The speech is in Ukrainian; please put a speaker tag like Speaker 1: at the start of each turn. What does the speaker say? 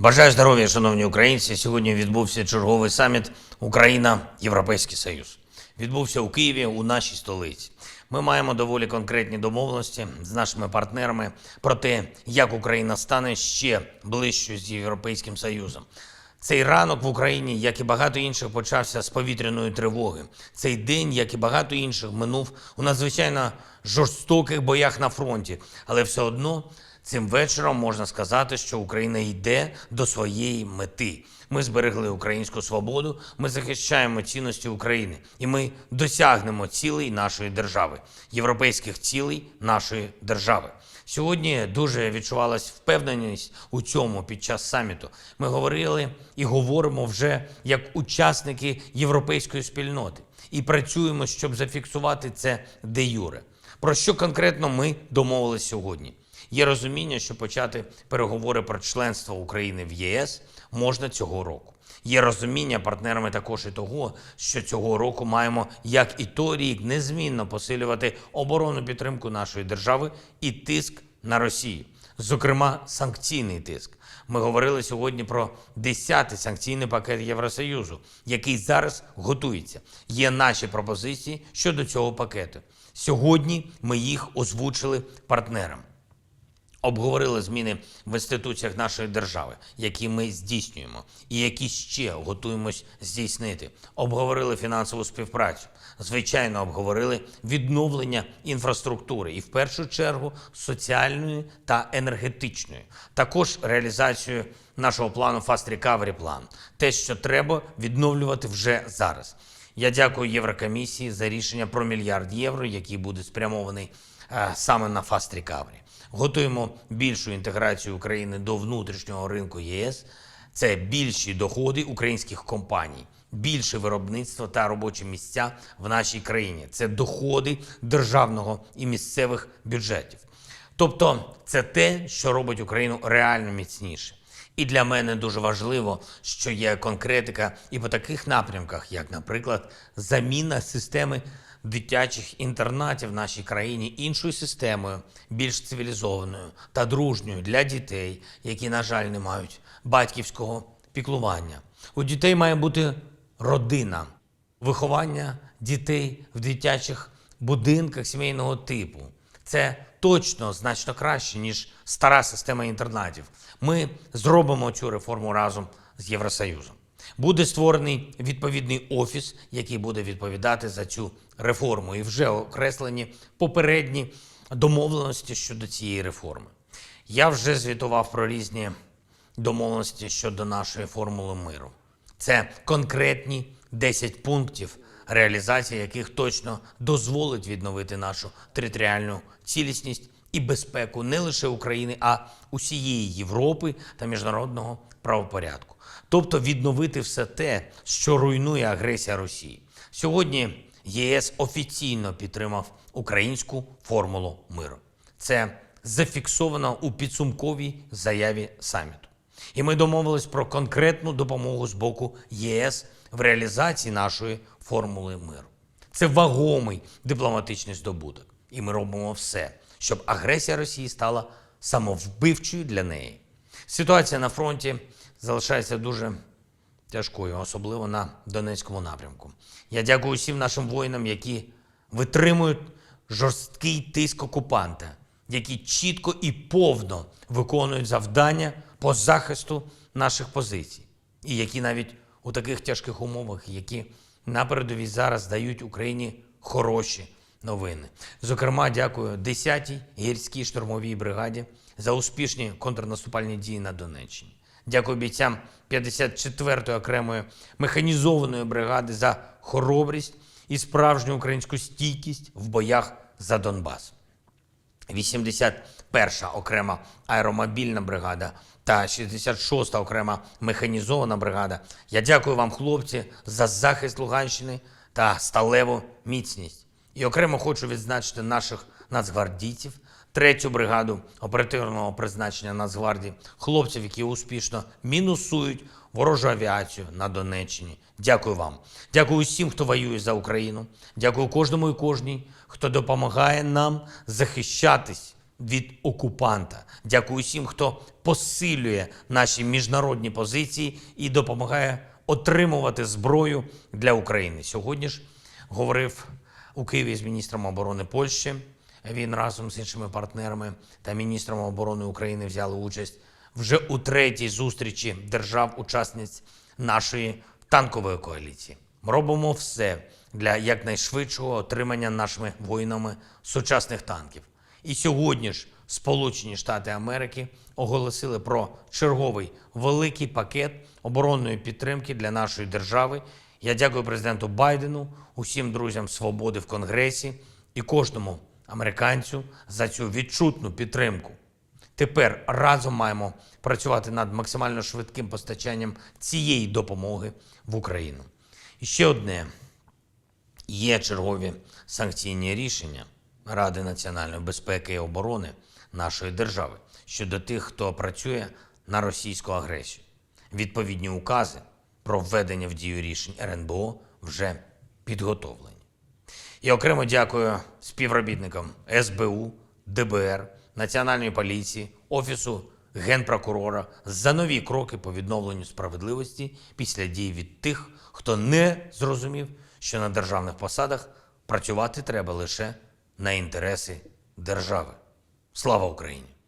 Speaker 1: Бажаю здоров'я, шановні українці. Сьогодні відбувся черговий саміт Україна-Європейський Союз. Відбувся у Києві, у нашій столиці. Ми маємо доволі конкретні домовленості з нашими партнерами про те, як Україна стане ще ближчою з Європейським Союзом. Цей ранок в Україні, як і багато інших, почався з повітряної тривоги. Цей день, як і багато інших, минув у надзвичайно жорстоких боях на фронті. Але все одно цим вечором можна сказати, що Україна йде до своєї мети. Ми зберегли українську свободу, ми захищаємо цінності України. І ми досягнемо цілей нашої держави, європейських цілей нашої держави. Сьогодні дуже відчувалась впевненість у цьому під час саміту. Ми говорили і говоримо вже як учасники європейської спільноти. І працюємо, щоб зафіксувати це де-юре. Про що конкретно ми домовились сьогодні? Є розуміння, що почати переговори про членство України в ЄС можна цього року. Є розуміння партнерами також і того, що цього року маємо, як і той рік, незмінно посилювати оборонну підтримку нашої держави і тиск на Росію. Зокрема, санкційний тиск. Ми говорили сьогодні про 10-й санкційний пакет Євросоюзу, який зараз готується. Є наші пропозиції щодо цього пакету. Сьогодні ми їх озвучили партнерам. Обговорили зміни в інституціях нашої держави, які ми здійснюємо і які ще готуємось здійснити. Обговорили фінансову співпрацю. Звичайно, обговорили відновлення інфраструктури і в першу чергу соціальної та енергетичної. Також реалізацію нашого плану Fast Recovery Plan. Те, що треба відновлювати вже зараз. Я дякую Єврокомісії за рішення про $1 мільярд, який буде спрямований саме на Fast Recovery. Готуємо більшу інтеграцію України до внутрішнього ринку ЄС. Це більші доходи українських компаній, більше виробництво та робочі місця в нашій країні. Це доходи державного і місцевих бюджетів. Тобто це те, що робить Україну реально міцніше. І для мене дуже важливо, що є конкретика і по таких напрямках, як, наприклад, заміна системи дитячих інтернатів в нашій країні іншою системою, більш цивілізованою та дружньою для дітей, які, на жаль, не мають батьківського піклування. У дітей має бути родина, виховання дітей в дитячих будинках сімейного типу. Це точно значно краще, ніж стара система інтернатів. Ми зробимо цю реформу разом з Євросоюзом. Буде створений відповідний офіс, який буде відповідати за цю реформу. І вже окреслені попередні домовленості щодо цієї реформи. Я вже звітував про різні домовленості щодо нашої формули миру. Це конкретні 10 пунктів, реалізація яких точно дозволить відновити нашу територіальну цілісність і безпеку не лише України, а усієї Європи та міжнародного правопорядку. Тобто відновити все те, що руйнує агресія Росії. Сьогодні ЄС офіційно підтримав українську формулу миру. Це зафіксовано у підсумковій заяві саміту. І ми домовились про конкретну допомогу з боку ЄС в реалізації нашої формули миру. Це вагомий дипломатичний здобуток. І ми робимо все, щоб агресія Росії стала самовбивчою для неї. Ситуація на фронті залишається дуже тяжкою, особливо на Донецькому напрямку. Я дякую всім нашим воїнам, які витримують жорсткий тиск окупанта, які чітко і повно виконують завдання по захисту наших позицій. І які навіть у таких тяжких умовах, які на передовій зараз дають Україні хороші новини. Зокрема, дякую 10-й гірській штурмовій бригаді за успішні контрнаступальні дії на Донеччині. Дякую бійцям 54-ї окремої механізованої бригади за хоробрість і справжню українську стійкість в боях за Донбас. 81-ша окрема аеромобільна бригада та 66-та окрема механізована бригада. Я дякую вам, хлопці, за захист Луганщини та сталеву міцність. І окремо хочу відзначити наших нацгвардійців, 3-ю бригаду оперативного призначення Нацгвардії, хлопців, які успішно мінусують ворожу авіацію на Донеччині. Дякую вам. Дякую всім, хто воює за Україну. Дякую кожному і кожній, хто допомагає нам захищатись від окупанта. Дякую всім, хто посилює наші міжнародні позиції і допомагає отримувати зброю для України. Сьогодні ж говорив у Києві з міністром оборони Польщі. Він разом з іншими партнерами та міністром оборони України взяли участь вже у третій зустрічі держав-учасниць нашої танкової коаліції. Ми робимо все для якнайшвидшого отримання нашими воїнами сучасних танків. І сьогодні ж Сполучені Штати Америки оголосили про черговий великий пакет оборонної підтримки для нашої держави. Я дякую президенту Байдену, усім друзям свободи в Конгресі і кожному американцю за цю відчутну підтримку. Тепер разом маємо працювати над максимально швидким постачанням цієї допомоги в Україну. І ще одне. Є чергові санкційні рішення Ради національної безпеки і оборони нашої держави щодо тих, хто працює на російську агресію. Відповідні укази про введення в дію рішень РНБО вже підготовлені. І окремо дякую співробітникам СБУ, ДБР, Національної поліції, Офісу Генпрокурора за нові кроки по відновленню справедливості після дій від тих, хто не зрозумів, що на державних посадах працювати треба лише на інтереси держави. Слава Україні!